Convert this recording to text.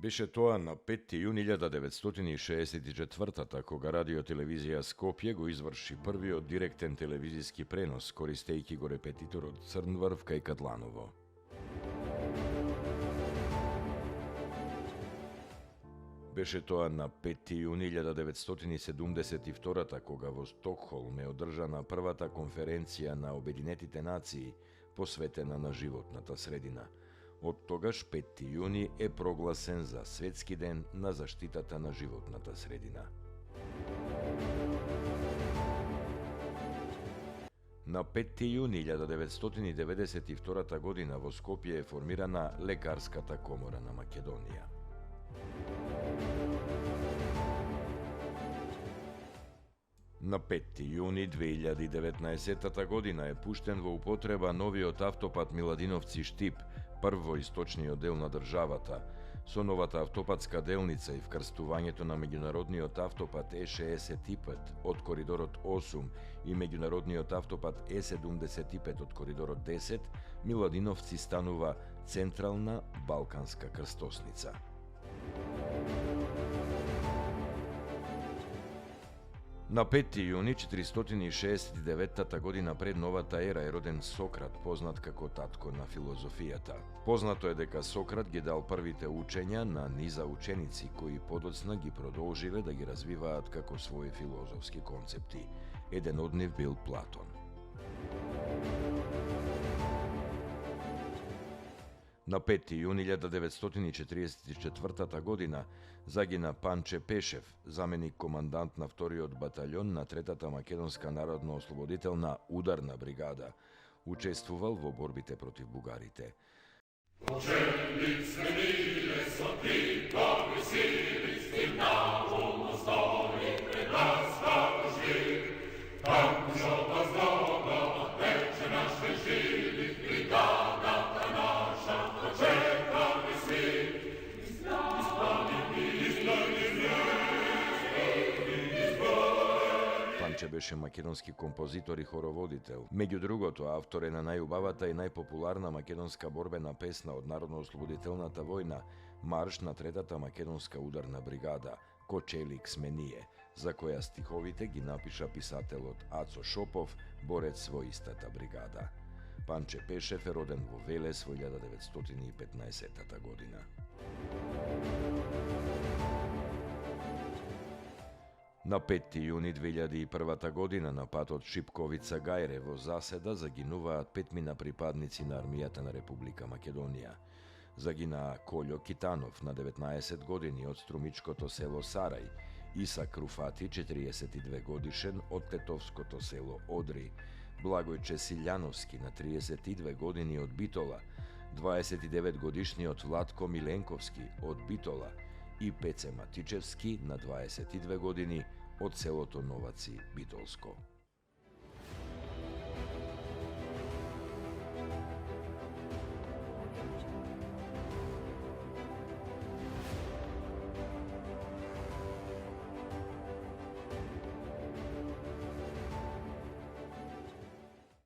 Беше тоа на 5. јуни 1964 кога радиотелевизија Скопје го изврши првиот директен телевизиски пренос, користејќи го репетиторот Црнврв кај Кадланово. Беше тоа на 5. јуни 1972 кога во Стокхолм е одржана првата конференција на Обединетите нации посветена на животната средина. Од тогаш 5. јуни е прогласен за Светски ден на заштитата на животната средина. На 5. јуни 1992 година во Скопје е формирана Лекарската комора на Македонија. На 5. јуни 2019 година е пуштен во употреба новиот автопат Миладиновци-Штип, прво источниот дел на државата. Со новата автопатска делница и вкрстувањето на меѓународниот автопат Е65 од коридорот 8 и меѓународниот автопат Е75 од коридорот 10, Миладиновци станува централна балканска крстосница. На 5. јуни 469 година пред новата ера е роден Сократ, познат како татко на филозофијата. Познато е дека Сократ ги дал првите учења на низа ученици кои подоцна ги продолжиле да ги развиваат како своји филозофски концепти. Еден од нив бил Платон. На 5. јуни 1944 година загина Панче Пешев, заменик командант на вториот батаљон на Третата македонска народно-ослободителна ударна бригада. Учествувал во борбите против бугарите. Панче беше македонски композитор и хороводител. Меѓу другото, автор е на најубавата и најпопуларна македонска борбена песна од Народно-ослободителната војна, Марш на Третата македонска ударна бригада, Кочелик сме ние, за која стиховите ги напиша писателот Ацо Шопов, борец во истата бригада. Панче Пешев е роден во Велес во 1915 година. На 5. јуни 2001 година на патот Шипковица-Гајре во заседа загинуваат 5 припадници на армијата на Република Македонија. Загинаа Колјо Китанов на 19 години од струмичкото село Сарај, Исак Руфати 42 годишен од тетовското село Одри, Благојче Силјановски на 32 години од Битола, 29 годишниот Владко Миленковски од Битола и Пеце Матичевски на 22 години од селото Новаци, Битолско.